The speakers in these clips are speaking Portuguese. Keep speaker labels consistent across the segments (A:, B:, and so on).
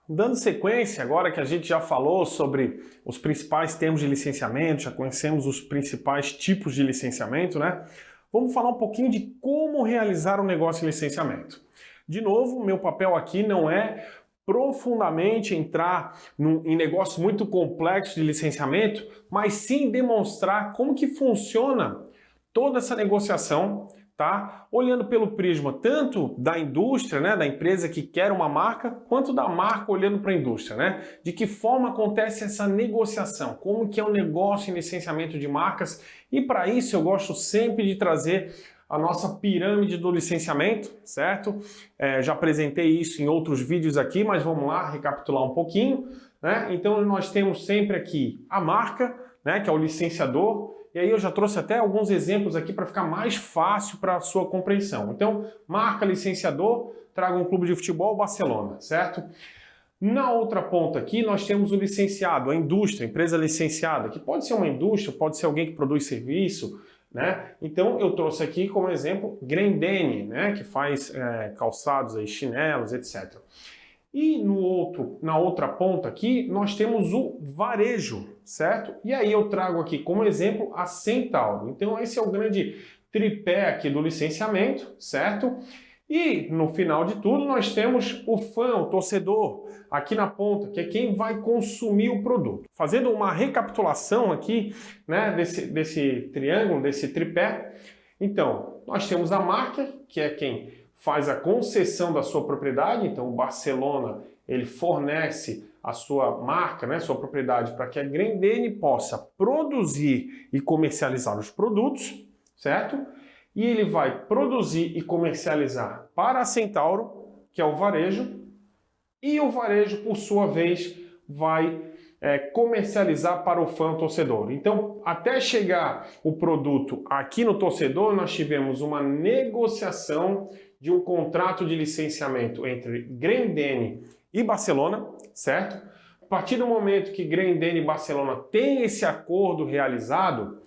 A: Dando sequência, agora que a gente já falou sobre os principais termos de licenciamento, já conhecemos os principais tipos de licenciamento, né? Vamos falar um pouquinho de como realizar um negócio de licenciamento. De novo, meu papel aqui não é profundamente entrar em negócios muito complexos de licenciamento, mas sim demonstrar como que funciona toda essa negociação, tá? Olhando pelo prisma tanto da indústria, né, da empresa que quer uma marca, quanto da marca olhando para a indústria, né? De que forma acontece essa negociação, como que é um negócio em licenciamento de marcas, e para isso eu gosto sempre de trazer a nossa pirâmide do licenciamento, certo? Já apresentei isso em outros vídeos aqui, mas vamos lá recapitular um pouquinho, né? Então nós temos sempre aqui a marca, né, que é o licenciador. E aí eu já trouxe até alguns exemplos aqui para ficar mais fácil para a sua compreensão. Então, marca, licenciador, traga um clube de futebol, Barcelona, certo? Na outra ponta aqui nós temos o licenciado, a indústria, a empresa licenciada, que pode ser uma indústria, pode ser alguém que produz serviço, né? Então eu trouxe aqui como exemplo Grendene, né, que faz calçados, aí, chinelos, etc. E na outra ponta aqui, nós temos o varejo, certo? E aí eu trago aqui como exemplo a Centauro. Então esse é o grande tripé aqui do licenciamento, certo? E no final de tudo nós temos o fã, o torcedor, aqui na ponta, que é quem vai consumir o produto. Fazendo uma recapitulação aqui, né, desse triângulo, desse tripé, então nós temos a marca, que é quem faz a concessão da sua propriedade. Então o Barcelona ele fornece a sua marca, né, sua propriedade, para que a Grendene possa produzir e comercializar os produtos, certo? E ele vai produzir e comercializar para a Centauro, que é o varejo, e o varejo, por sua vez, vai comercializar para o fã torcedor. Então, até chegar o produto aqui no torcedor, nós tivemos uma negociação de um contrato de licenciamento entre Grendene e Barcelona, certo? A partir do momento que Grendene e Barcelona têm esse acordo realizado,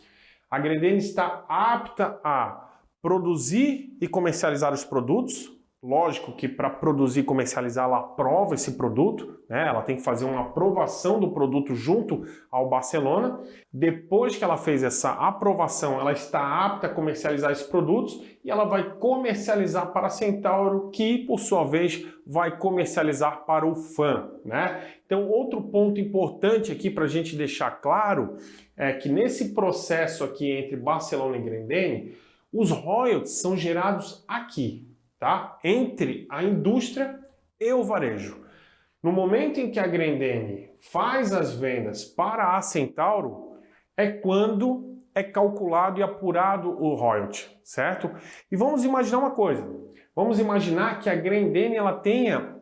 A: a Grendene está apta a produzir e comercializar os produtos. Lógico que para produzir e comercializar ela aprova esse produto, né? Ela tem que fazer uma aprovação do produto junto ao Barcelona. Depois que ela fez essa aprovação, ela está apta a comercializar esses produtos e ela vai comercializar para a Centauro, que por sua vez vai comercializar para o fã, né? Então outro ponto importante aqui para a gente deixar claro é que nesse processo aqui entre Barcelona e Grendene, os royalties são gerados aqui, tá? Entre a indústria e o varejo. No momento em que a Grendene faz as vendas para a Centauro, é quando é calculado e apurado o royalty, certo? E vamos imaginar uma coisa. Vamos imaginar que a Grendene ela tenha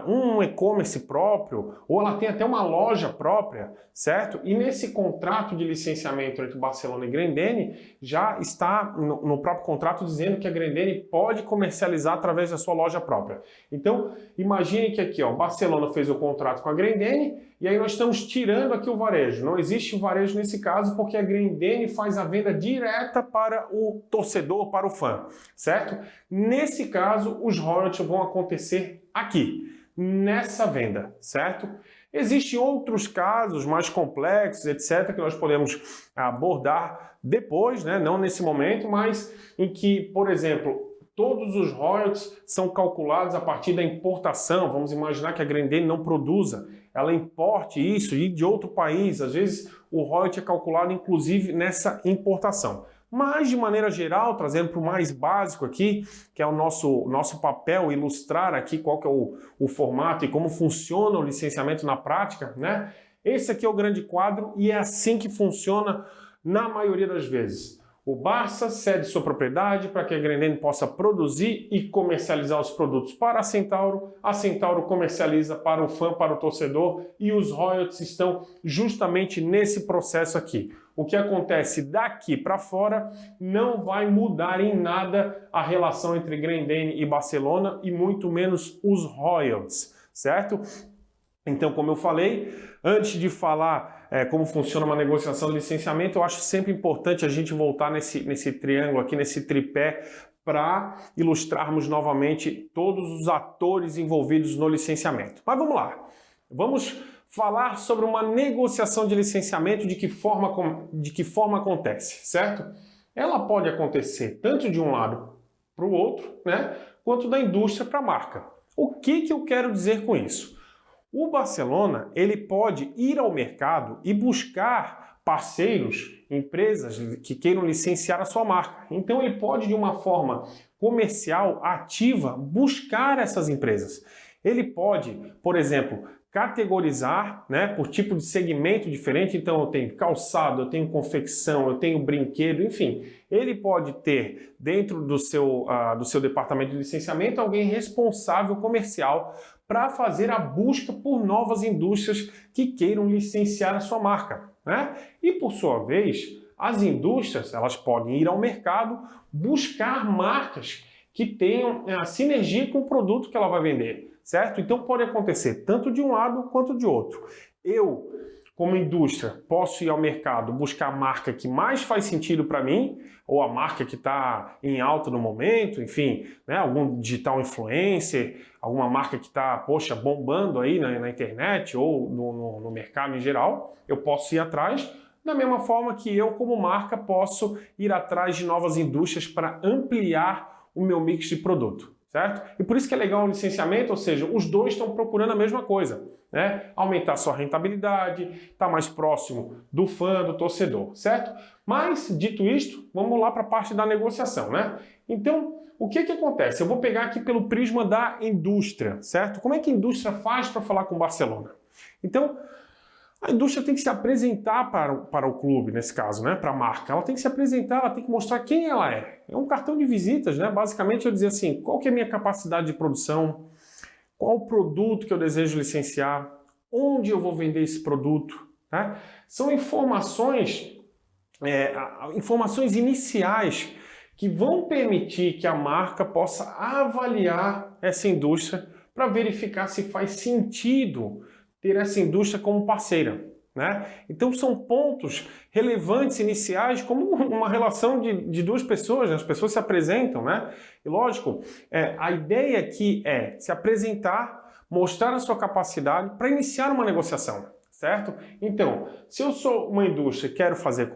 A: um e-commerce próprio, ou ela tem até uma loja própria, certo? E nesse contrato de licenciamento entre Barcelona e Grendene, já está no próprio contrato dizendo que a Grendene pode comercializar através da sua loja própria. Então, imagine que aqui, ó, Barcelona fez o contrato com a Grendene, e aí nós estamos tirando aqui o varejo. Não existe varejo nesse caso, porque a Grendene faz a venda direta para o torcedor, para o fã, certo? Nesse caso, os royalties vão acontecer aqui, nessa venda, certo? Existem outros casos mais complexos, etc., que nós podemos abordar depois, né? Não nesse momento, mas em que, por exemplo, todos os royalties são calculados a partir da importação. Vamos imaginar que a Grendene não produza, ela importe isso de outro país. Às vezes o royalty é calculado inclusive nessa importação. Mas, de maneira geral, trazendo para o mais básico aqui, que é o nosso papel, ilustrar aqui qual que é o formato e como funciona o licenciamento na prática, né? Esse aqui é o grande quadro e é assim que funciona na maioria das vezes. O Barça cede sua propriedade para que a Grendene possa produzir e comercializar os produtos para a Centauro comercializa para o fã, para o torcedor, e os royalties estão justamente nesse processo aqui. O que acontece daqui para fora não vai mudar em nada a relação entre Grendene e Barcelona e muito menos os royalties, certo? Então, como eu falei, antes de falar como funciona uma negociação de licenciamento, eu acho sempre importante a gente voltar nesse triângulo aqui, nesse tripé, para ilustrarmos novamente todos os atores envolvidos no licenciamento. Mas vamos lá. Vamos falar sobre uma negociação de licenciamento, de que forma acontece, certo? Ela pode acontecer tanto de um lado para o outro, né, quanto da indústria para a marca. O que eu quero dizer com isso? O Barcelona, ele pode ir ao mercado e buscar parceiros, empresas que queiram licenciar a sua marca. Então ele pode, de uma forma comercial, ativa, buscar essas empresas. Ele pode, por exemplo, categorizar, né, por tipo de segmento diferente. Então eu tenho calçado, eu tenho confecção, eu tenho brinquedo, enfim. Ele pode ter dentro do seu departamento de licenciamento alguém responsável comercial para fazer a busca por novas indústrias que queiram licenciar a sua marca, né? E por sua vez, as indústrias elas podem ir ao mercado buscar marcas que tenham a sinergia com o produto que ela vai vender. Certo? Então pode acontecer tanto de um lado quanto de outro. Eu, como indústria, posso ir ao mercado buscar a marca que mais faz sentido para mim, ou a marca que está em alta no momento, enfim, né? Algum digital influencer, alguma marca que está, poxa, bombando aí na internet ou no mercado em geral, eu posso ir atrás. Da mesma forma que eu, como marca, posso ir atrás de novas indústrias para ampliar o meu mix de produto. Certo? E por isso que é legal o licenciamento, ou seja, os dois estão procurando a mesma coisa, né? Aumentar sua rentabilidade, estar mais próximo do fã, do torcedor, certo? Mas, dito isto, vamos lá para a parte da negociação, né? Então, o que acontece? Eu vou pegar aqui pelo prisma da indústria, certo? Como é que a indústria faz para falar com o Barcelona? Então, a indústria tem que se apresentar para o clube, nesse caso, né? Para a marca. Ela tem que se apresentar, ela tem que mostrar quem ela é. É um cartão de visitas, né? Basicamente eu dizer assim, qual que é a minha capacidade de produção, qual o produto que eu desejo licenciar, onde eu vou vender esse produto, né? São informações iniciais que vão permitir que a marca possa avaliar essa indústria para verificar se faz sentido ter essa indústria como parceira, né? Então são pontos relevantes iniciais, como uma relação de duas pessoas, né? As pessoas se apresentam, né? E lógico, a ideia aqui é se apresentar, mostrar a sua capacidade para iniciar uma negociação, certo? Então, se eu sou uma indústria e quero fazer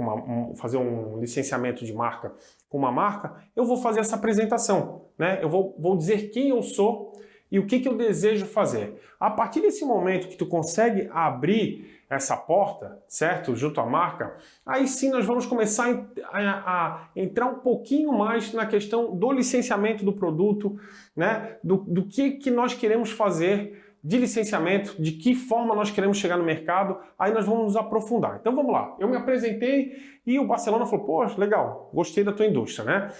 A: um licenciamento de marca com uma marca, eu vou fazer essa apresentação, né? Eu vou dizer quem eu sou e o que eu desejo fazer. A partir desse momento que tu consegue abrir essa porta, certo? Junto à marca, aí sim nós vamos começar a entrar um pouquinho mais na questão do licenciamento do produto, né? Do que nós queremos fazer de licenciamento, de que forma nós queremos chegar no mercado, aí nós vamos nos aprofundar. Então vamos lá, eu me apresentei e o Barcelona falou, poxa, legal, gostei da tua indústria, né?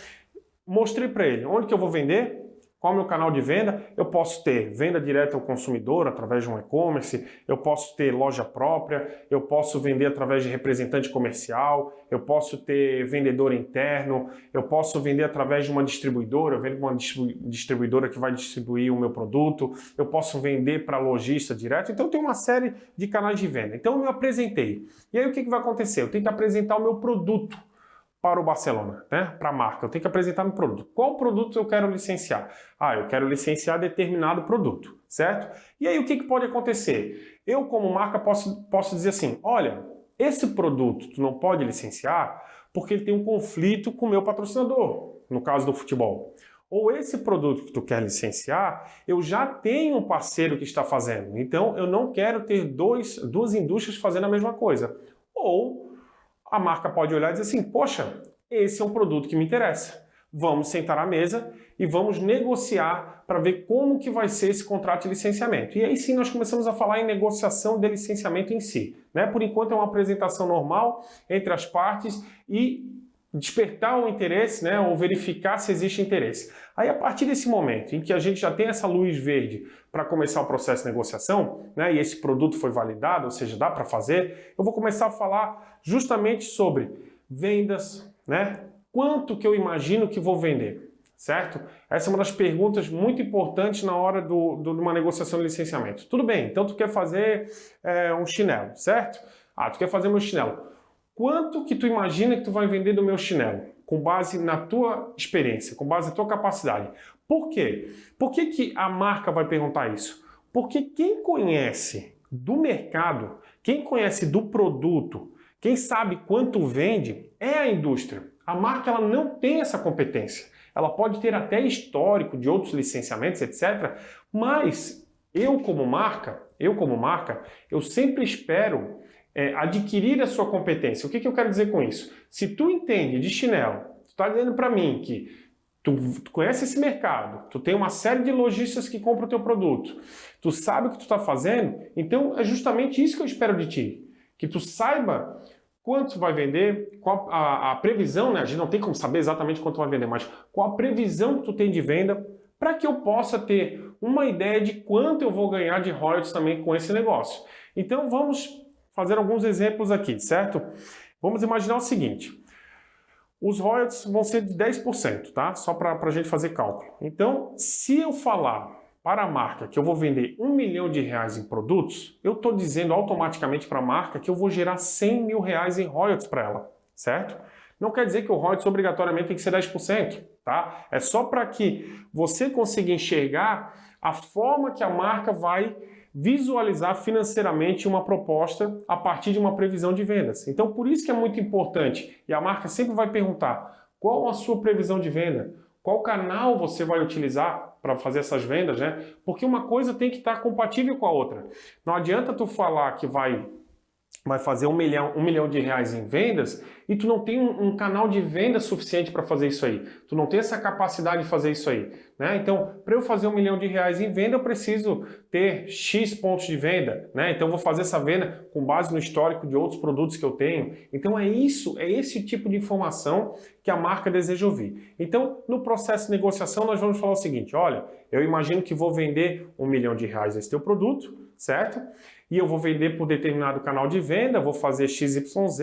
A: Mostrei para ele onde que eu vou vender, qual é o meu canal de venda. Eu posso ter venda direta ao consumidor através de um e-commerce, eu posso ter loja própria, eu posso vender através de representante comercial, eu posso ter vendedor interno, eu posso vender através de uma distribuidora, eu vendo uma distribuidora que vai distribuir o meu produto, eu posso vender para lojista direto. Então tem uma série de canais de venda. Então eu me apresentei. E aí o que vai acontecer? Eu tenho que apresentar o meu produto para o Barcelona, né? Para a marca. Eu tenho que apresentar meu produto. Qual produto eu quero licenciar? Eu quero licenciar determinado produto, certo? E aí o que pode acontecer? Eu, como marca, posso dizer assim, olha, esse produto tu não pode licenciar porque ele tem um conflito com o meu patrocinador, no caso do futebol. Ou esse produto que tu quer licenciar, eu já tenho um parceiro que está fazendo, então eu não quero ter duas indústrias fazendo a mesma coisa. Ou a marca pode olhar e dizer assim, poxa, esse é um produto que me interessa. Vamos sentar à mesa e vamos negociar para ver como que vai ser esse contrato de licenciamento. E aí sim nós começamos a falar em negociação de licenciamento em si, né? Por enquanto é uma apresentação normal entre as partes e despertar o interesse, né? Ou verificar se existe interesse. Aí a partir desse momento em que a gente já tem essa luz verde para começar o processo de negociação, né? E esse produto foi validado, ou seja, dá para fazer, eu vou começar a falar justamente sobre vendas, né? Quanto que eu imagino que vou vender, certo? Essa é uma das perguntas muito importantes na hora de uma negociação de licenciamento. Tudo bem, então tu quer fazer um chinelo, certo? Tu quer fazer meu chinelo. Quanto que tu imagina que tu vai vender do meu chinelo? Com base na tua experiência, com base na tua capacidade. Por quê? Por que a marca vai perguntar isso? Porque quem conhece do mercado, quem conhece do produto, quem sabe quanto vende, é a indústria. A marca ela não tem essa competência. Ela pode ter até histórico de outros licenciamentos, etc. Mas eu como marca, eu sempre espero adquirir a sua competência. O que eu quero dizer com isso? Se tu entende de chinelo, tu está dizendo para mim que tu conhece esse mercado, tu tem uma série de lojistas que compram o teu produto, tu sabe o que tu está fazendo, então é justamente isso que eu espero de ti. Que tu saiba quanto vai vender, qual a previsão, né? A gente não tem como saber exatamente quanto vai vender, mas qual a previsão que tu tem de venda, para que eu possa ter uma ideia de quanto eu vou ganhar de royalties também com esse negócio. Então vamos fazer alguns exemplos aqui, certo? Vamos imaginar o seguinte: os royalties vão ser de 10%, tá? Só para a gente fazer cálculo. Então, se eu falar para a marca que eu vou vender R$1 milhão em produtos, eu estou dizendo automaticamente para a marca que eu vou gerar R$100 mil em royalties para ela, certo? Não quer dizer que o royalties obrigatoriamente tem que ser 10%, tá? É só para que você consiga enxergar a forma que a marca vai visualizar financeiramente uma proposta a partir de uma previsão de vendas. Então, por isso que é muito importante. E a marca sempre vai perguntar: qual a sua previsão de venda? Qual canal você vai utilizar para fazer essas vendas, né? Porque uma coisa tem que estar compatível com a outra. Não adianta tu falar que vai fazer R$1 milhão em vendas e tu não tem um canal de venda suficiente para fazer isso aí. Tu não tem essa capacidade de fazer isso aí, né? Então, para eu fazer R$1 milhão em venda, eu preciso ter X pontos de venda, né? Então, eu vou fazer essa venda com base no histórico de outros produtos que eu tenho. Então, é esse tipo de informação que a marca deseja ouvir. Então, no processo de negociação, nós vamos falar o seguinte: olha, eu imagino que vou vender R$1 milhão esse teu produto, certo? E eu vou vender por determinado canal de venda, vou fazer XYZ,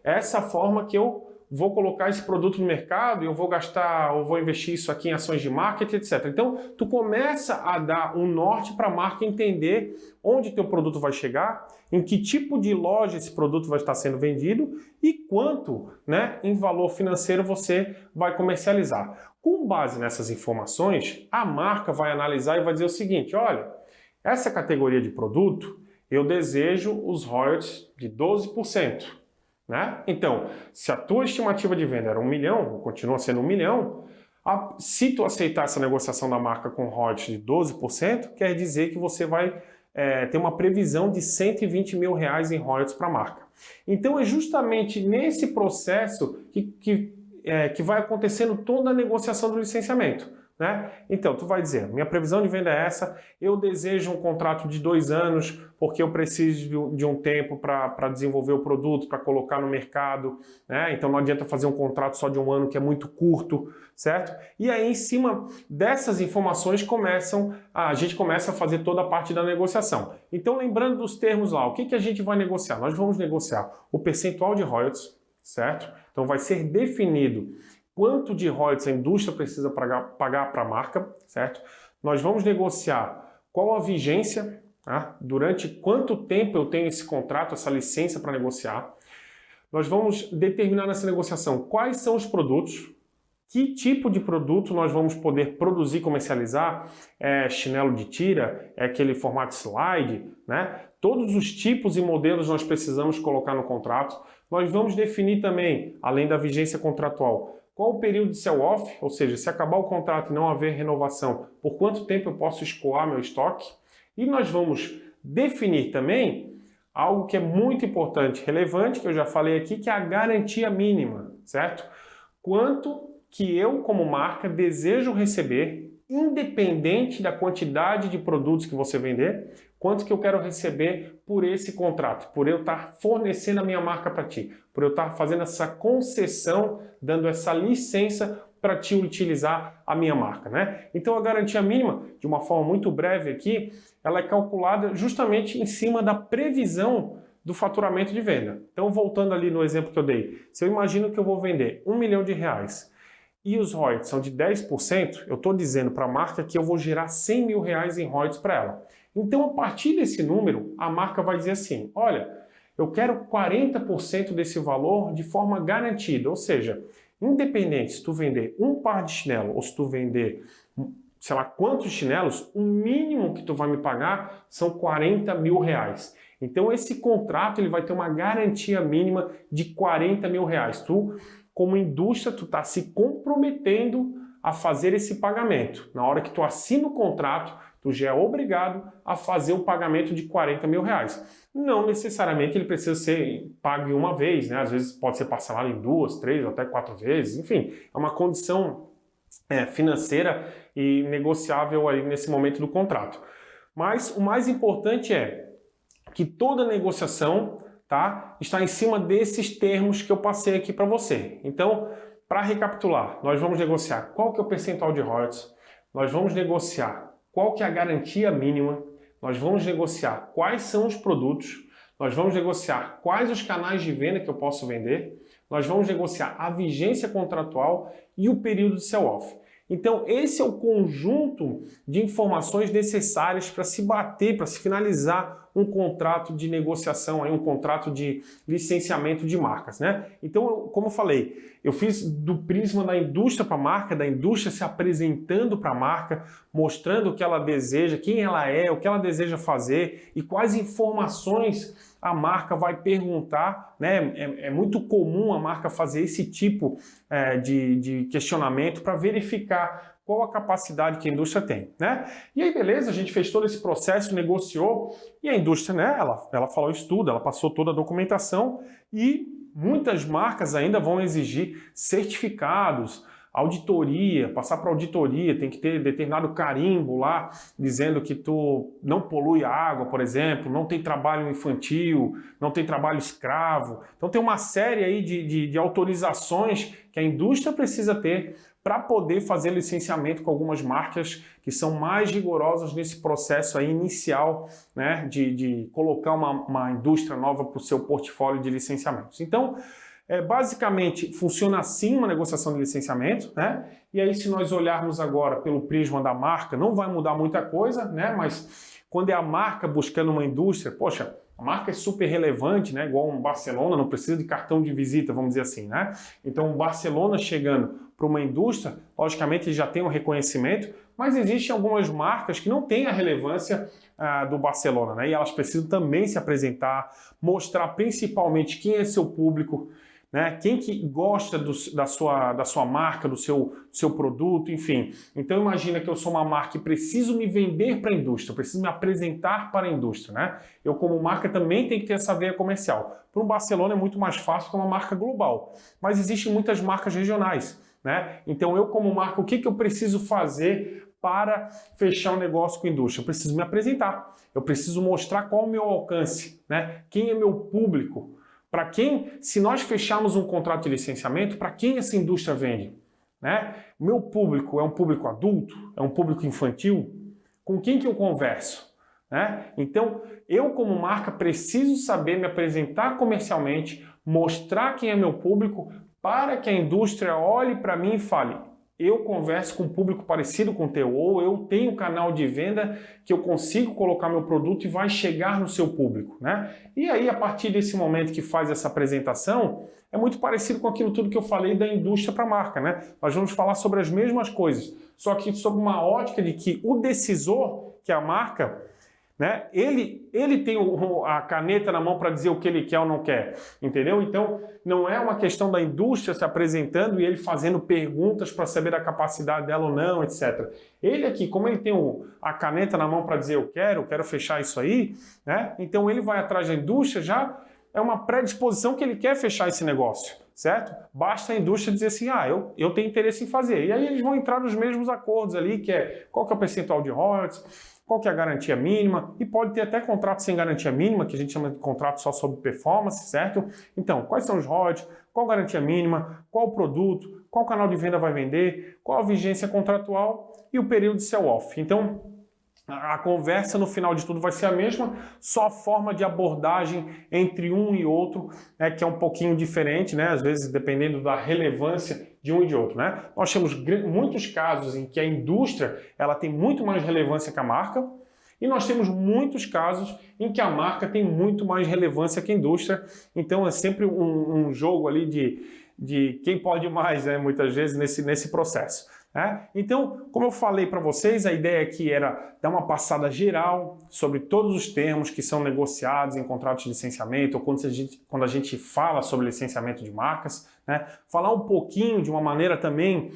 A: essa forma que eu vou colocar esse produto no mercado, eu vou gastar, ou vou investir isso aqui em ações de marketing, etc. Então, tu começa a dar um norte para a marca entender onde teu produto vai chegar, em que tipo de loja esse produto vai estar sendo vendido e quanto, né, em valor financeiro você vai comercializar. Com base nessas informações, a marca vai analisar e vai dizer o seguinte: olha, essa categoria de produto, eu desejo os royalties de 12%, né? Então, se a tua estimativa de venda era R$1 milhão, continua sendo R$1 milhão, se tu aceitar essa negociação da marca com royalties de 12%, quer dizer que você vai ter uma previsão de R$120 mil em royalties para a marca. Então, é justamente nesse processo que vai acontecendo toda a negociação do licenciamento, né? Então, tu vai dizer: minha previsão de venda é essa, eu desejo um contrato de 2 anos, porque eu preciso de um tempo para desenvolver o produto, para colocar no mercado, né? Então não adianta fazer um contrato só de 1 ano, que é muito curto, certo? E aí, em cima dessas informações, a gente começa a fazer toda a parte da negociação. Então, lembrando dos termos lá, o que a gente vai negociar? Nós vamos negociar o percentual de royalties, certo? Então vai ser definido quanto de royalties a indústria precisa pagar para a marca, certo? Nós vamos negociar qual a vigência, tá? Durante quanto tempo eu tenho esse contrato, essa licença para negociar. Nós vamos determinar nessa negociação quais são os produtos, que tipo de produto nós vamos poder produzir e comercializar. É chinelo de tira, é aquele formato slide, né? Todos os tipos e modelos nós precisamos colocar no contrato. Nós vamos definir também, além da vigência contratual, qual o período de sell-off, ou seja, se acabar o contrato e não haver renovação, por quanto tempo eu posso escoar meu estoque. E nós vamos definir também algo que é muito importante, relevante, que eu já falei aqui, que é a garantia mínima, certo? Quanto que eu, como marca, desejo receber, independente da quantidade de produtos que você vender, quanto que eu quero receber por esse contrato, por eu estar fornecendo a minha marca para ti, por eu estar fazendo essa concessão, dando essa licença para te utilizar a minha marca, né? Então a garantia mínima, de uma forma muito breve aqui, ela é calculada justamente em cima da previsão do faturamento de venda. Então, voltando ali no exemplo que eu dei, se eu imagino que eu vou vender R$1 milhão e os royalties são de 10%, eu estou dizendo para a marca que eu vou gerar R$100 mil em royalties para ela. Então, a partir desse número, a marca vai dizer assim: olha, eu quero 40% desse valor de forma garantida, ou seja, independente se tu vender um par de chinelo ou se tu vender sei lá quantos chinelos, o mínimo que tu vai me pagar são 40 mil reais. Então esse contrato ele vai ter uma garantia mínima de 40 mil reais. Tu, como indústria, tu está se comprometendo a fazer esse pagamento. Na hora que tu assina o contrato, tu já é obrigado a fazer o pagamento de 40 mil reais. Não necessariamente ele precisa ser pago em uma vez, né? Às vezes pode ser parcelado em 2, 3 ou até 4 vezes. Enfim, é uma condição financeira e negociável aí nesse momento do contrato. Mas o mais importante é que toda negociação, tá, está em cima desses termos que eu passei aqui para você. Então, para recapitular, nós vamos negociar qual que é o percentual de royalties, nós vamos negociar qual que é a garantia mínima, nós vamos negociar quais são os produtos, nós vamos negociar quais os canais de venda que eu posso vender, nós vamos negociar a vigência contratual e o período de sell-off. Então, esse é o conjunto de informações necessárias para se bater, para se finalizar um contrato de negociação, um contrato de licenciamento de marcas, né? Então, como eu falei, eu fiz do prisma da indústria para a marca, da indústria se apresentando para a marca, mostrando o que ela deseja, quem ela é, o que ela deseja fazer e quais informações a marca vai perguntar, né? É muito comum a marca fazer esse tipo de questionamento para verificar qual a capacidade que a indústria tem, né? E aí, beleza, a gente fez todo esse processo, negociou, e a indústria, né, ela falou isso tudo, ela passou toda a documentação e muitas marcas ainda vão exigir certificados, auditoria, passar para auditoria, tem que ter determinado carimbo lá, dizendo que tu não polui a água, por exemplo, não tem trabalho infantil, não tem trabalho escravo. Então tem uma série aí de autorizações que a indústria precisa ter para poder fazer licenciamento com algumas marcas que são mais rigorosas nesse processo aí inicial, né, de colocar uma indústria nova para o seu portfólio de licenciamentos. Então, basicamente, funciona assim uma negociação de licenciamento, né? E aí, se nós olharmos agora pelo prisma da marca, não vai mudar muita coisa, né? Mas quando é a marca buscando uma indústria, poxa, a marca é super relevante, né? Igual um Barcelona, não precisa de cartão de visita, vamos dizer assim, né? Então, o Barcelona chegando para uma indústria, logicamente ele já tem um reconhecimento, mas existem algumas marcas que não têm a relevância do Barcelona, né? E elas precisam também se apresentar, mostrar principalmente quem é seu público, né? Quem que gosta da sua marca, do seu produto, enfim. Então imagina que eu sou uma marca e preciso me vender para a indústria, preciso me apresentar para a indústria, né? Eu como marca também tenho que ter essa veia comercial. Para o Barcelona é muito mais fácil que uma marca global, mas existem muitas marcas regionais, né? Então eu como marca, o que eu preciso fazer para fechar um negócio com a indústria? Eu preciso me apresentar, eu preciso mostrar qual é o meu alcance, né? Quem é meu público? Para quem, se nós fecharmos um contrato de licenciamento, para quem essa indústria vende? Né? O meu público é um público adulto? É um público infantil? Com quem que eu converso? Né? Então, eu como marca preciso saber me apresentar comercialmente, mostrar quem é meu público, para que a indústria olhe para mim e fale: eu converso com um público parecido com o teu, ou eu tenho um canal de venda que eu consigo colocar meu produto e vai chegar no seu público, né? E aí, a partir desse momento que faz essa apresentação, é muito parecido com aquilo tudo que eu falei da indústria para a marca, né? Nós vamos falar sobre as mesmas coisas, só que sob uma ótica de que o decisor, que é a marca, né? Ele tem a caneta na mão para dizer o que ele quer ou não quer, entendeu? Então, não é uma questão da indústria se apresentando e ele fazendo perguntas para saber a capacidade dela ou não, etc. Ele aqui, como ele tem a caneta na mão para dizer eu quero fechar isso aí, né? Então ele vai atrás da indústria, já é uma predisposição que ele quer fechar esse negócio, certo? Basta a indústria dizer assim, eu tenho interesse em fazer. E aí eles vão entrar nos mesmos acordos ali, que é qual que é o percentual de royalties, qual que é a garantia mínima, e pode ter até contrato sem garantia mínima, que a gente chama de contrato só sobre performance, certo? Então, quais são os royalties, qual a garantia mínima, qual o produto, qual canal de venda vai vender, qual a vigência contratual e o período de sell-off. Então, a conversa no final de tudo vai ser a mesma, só a forma de abordagem entre um e outro que é um pouquinho diferente, né? Às vezes dependendo da relevância de um e de outro, né? Nós temos muitos casos em que a indústria ela tem muito mais relevância que a marca, e nós temos muitos casos em que a marca tem muito mais relevância que a indústria. Então é sempre um jogo ali de quem pode mais, né? Muitas vezes nesse processo. né? Então, como eu falei para vocês, a ideia aqui era dar uma passada geral sobre todos os termos que são negociados em contratos de licenciamento, ou quando a gente fala sobre licenciamento de marcas, né? Falar um pouquinho de uma maneira também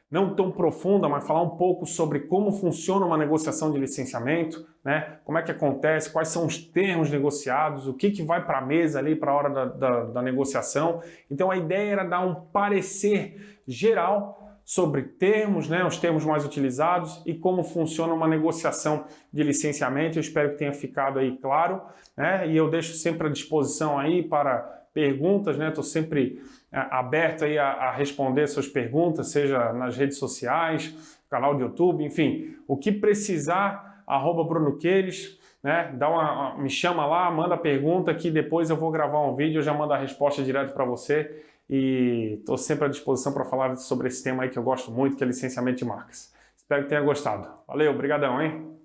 A: não tão profunda, mas falar um pouco sobre como funciona uma negociação de licenciamento, né? Como é que acontece, quais são os termos negociados, o que vai para a mesa ali para a hora da negociação. Então a ideia era dar um parecer geral sobre termos, né? Os termos mais utilizados e como funciona uma negociação de licenciamento. Eu espero que tenha ficado aí claro, né? E eu deixo sempre à disposição aí para perguntas, né? Estou sempre aberto aí a responder suas perguntas, seja nas redes sociais, canal do YouTube, enfim, o que precisar, @BrunoQueires, né? Me chama lá, manda a pergunta que depois eu vou gravar um vídeo, eu já mando a resposta direto para você e estou sempre à disposição para falar sobre esse tema aí que eu gosto muito, que é licenciamento de marcas. Espero que tenha gostado. Valeu, obrigadão, hein?